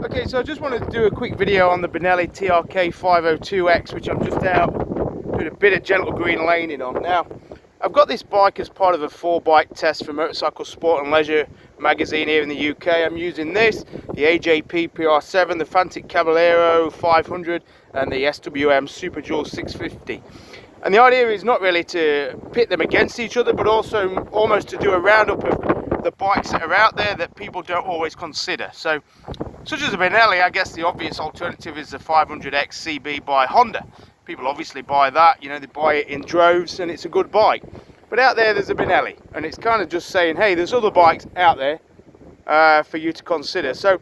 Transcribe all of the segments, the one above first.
Okay, so I just wanted to do a quick video on the Benelli TRK 502X, which I'm just out doing a bit of gentle green laning on. Now, I've got this bike as part of a 4-bike test for Motorcycle Sport and Leisure magazine here in the UK. I'm using this, the AJP PR7, the Fantic Caballero 500 and the SWM Super Dual 650. And the idea is not really to pit them against each other, but also almost to do a roundup of the bikes that are out there that people don't always consider. So, such as a Benelli, I guess the obvious alternative is the 500X CB by Honda. People obviously buy that, you know, they buy it in droves and it's a good bike. But out there's a Benelli, and it's kind of just saying, hey, there's other bikes out there for you to consider. So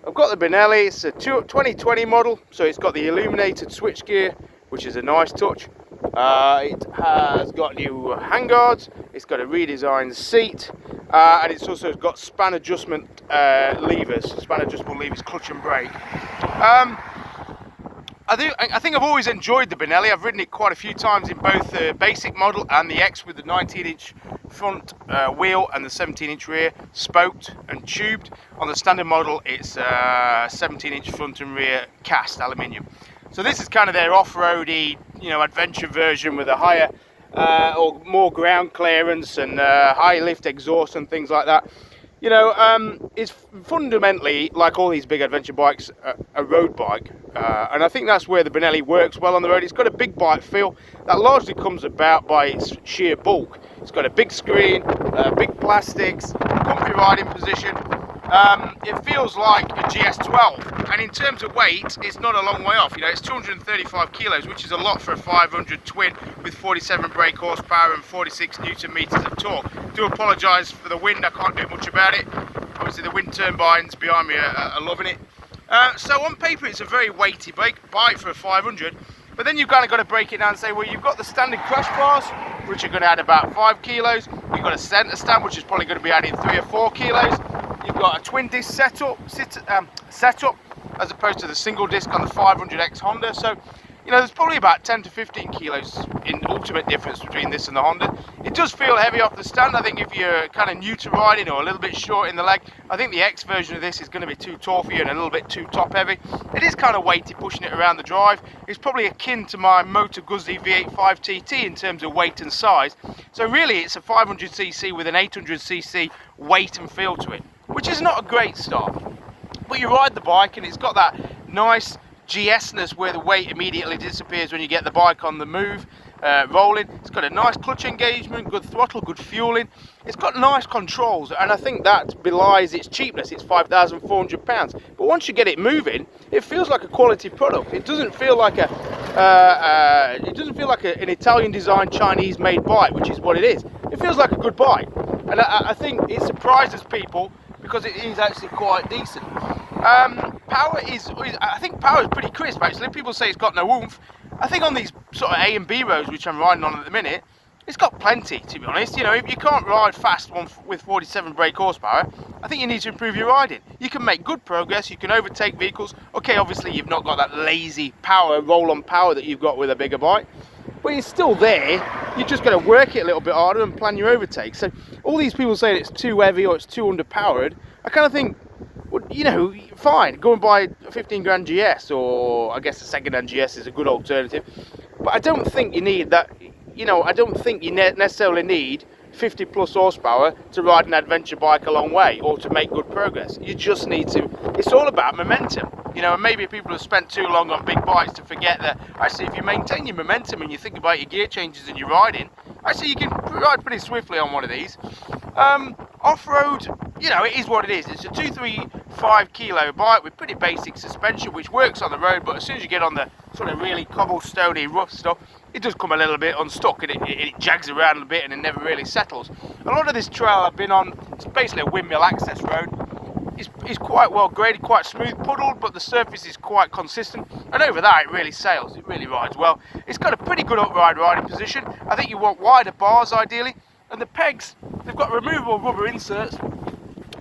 I've got the Benelli. It's a 2020 model, so it's got the illuminated switchgear, which is a nice touch. It has got new handguards, it's got a redesigned seat, and it's also got span adjustment adjustable levers, clutch and brake. I think I've always enjoyed the Benelli. I've ridden it quite a few times in both the basic model and the X with the 19-inch front wheel and the 17-inch rear, spoked and tubed. On the standard model, it's 17-inch front and rear cast aluminium. So this is kind of their off-roady, you know, adventure version with a higher or more ground clearance and high lift exhaust and things like that. You know, it's fundamentally, like all these big adventure bikes, a road bike, and I think that's where the Benelli works well on the road. It's got a big bike feel that largely comes about by its sheer bulk. It's got a big screen, big plastics, comfy riding position. It feels like a GS12, and in terms of weight, it's not a long way off. You know, it's 235 kilos, which is a lot for a 500 twin with 47 brake horsepower and 46 Newton meters of torque. Do apologise for the wind, I can't do much about it. Obviously the wind turbines behind me are loving it. So on paper it's a very weighty bike for a 500, but then you've kind of got to break it down and say, well, you've got the standard crash bars, which are going to add about 5 kilos. You've got a centre stand, which is probably going to be adding 3 or 4 kilos. You've got a twin disc setup as opposed to the single disc on the 500X Honda. So, you know, there's probably about 10 to 15 kilos in ultimate difference between this and the Honda. It does feel heavy off the stand. I think if you're kind of new to riding or a little bit short in the leg, I think the X version of this is going to be too tall for you and a little bit too top heavy. It is kind of weighty pushing it around the drive. It's probably akin to my Moto Guzzi V8 5TT in terms of weight and size. So really it's a 500cc with an 800cc weight and feel to it, which is not a great start. But you ride the bike and it's got that nice GS-ness where the weight immediately disappears when you get the bike on the move, rolling. It's got a nice clutch engagement, good throttle, good fueling. It's got nice controls, and I think that belies its cheapness. It's £5,400, but once you get it moving, it feels like a quality product. It doesn't feel like an Italian-designed, Chinese-made bike, which is what it is. It feels like a good bike, and I think it surprises people because it is actually quite decent. I think power is pretty crisp actually. People say it's got no oomph. I think on these sort of A and B roads, which I'm riding on at the minute, it's got plenty, to be honest. You know, if you can't ride fast with 47 brake horsepower, I think you need to improve your riding. You can make good progress, you can overtake vehicles. Okay, obviously you've not got that lazy power, roll-on power that you've got with a bigger bike, but it's still there. You just got to work it a little bit harder and plan your overtake. So all these people saying it's too heavy or it's too underpowered, I kind of think, well, you know, fine, go and buy a 15 grand GS, or I guess a second-hand GS is a good alternative. But I don't think you need that, you know, I don't think you necessarily need 50 plus horsepower to ride an adventure bike a long way or to make good progress. You just need to, it's all about momentum. You know, and maybe people have spent too long on big bikes to forget that actually if you maintain your momentum and you think about your gear changes and your riding, actually you can ride pretty swiftly on one of these. Off-road, you know, it is what it is. It's a 235 kilo bike with pretty basic suspension, which works on the road, but as soon as you get on the sort of really cobblestoney rough stuff, it does come a little bit unstuck and it jags around a bit and it never really settles. A lot of this trail I've been on, it's basically a windmill access road. It's quite well graded, quite smooth puddled, but the surface is quite consistent, and over that it really sails, it really rides well. It's got a pretty good upright riding position. I think you want wider bars ideally, and the pegs, they've got removable rubber inserts,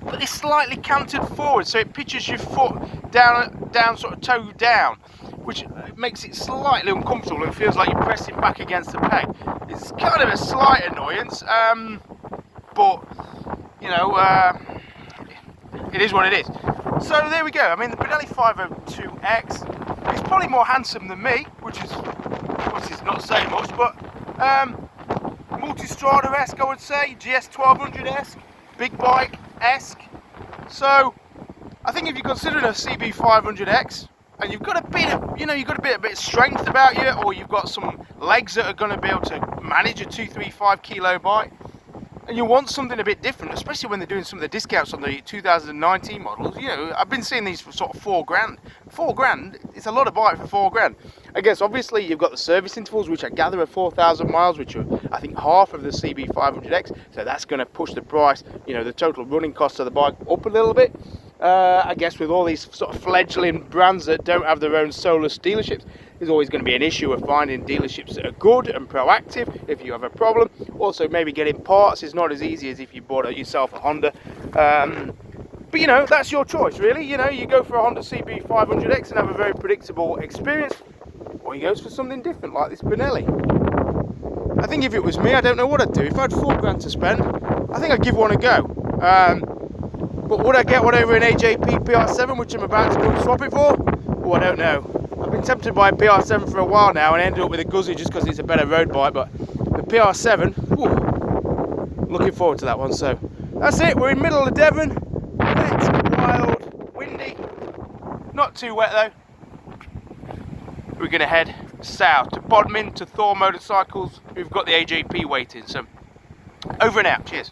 but they're slightly canted forward, so it pitches your foot down sort of toe down, which makes it slightly uncomfortable and feels like you're pressing back against the peg. It's kind of a slight annoyance, but you know, it is what it is. So there we go. I mean, the Benelli 502X is probably more handsome than me, which is not saying much, but multi-strada-esque, I would say, GS 1200-esque, big bike-esque. So I think if you're considering a CB 500X and you've got a bit of, you've got a bit of strength about you, or you've got some legs that are going to be able to manage a 235 kilo bike, and you want something a bit different, especially when they're doing some of the discounts on the 2019 models. I've been seeing these for sort of £4,000. £4,000, it's a lot of bike for £4,000. I guess obviously you've got the service intervals, which I gather are 4,000 miles, which are I think half of the CB 500X. So that's going to push the price, the total running cost of the bike up a little bit. I guess with all these sort of fledgling brands that don't have their own solus dealerships, there's always going to be an issue of finding dealerships that are good and proactive if you have a problem. Also, maybe getting parts is not as easy as if you bought yourself a Honda. But that's your choice, really. You go for a Honda CB 500X and have a very predictable experience, or you go for something different like this Benelli. I think if it was me, I don't know what I'd do. If I had £4,000 to spend, I think I'd give one a go. But would I get one over an AJP PR7, which I'm about to go and swap it for? Oh, I don't know. I've been tempted by a PR7 for a while now and ended up with a Guzzi just because it's a better road bike, but the PR7, looking forward to that one. So that's it, we're in the middle of Devon, wet, wild, windy, not too wet though. We're going to head south to Bodmin, to Thor Motorcycles, who've got the AJP waiting. So over and out, cheers.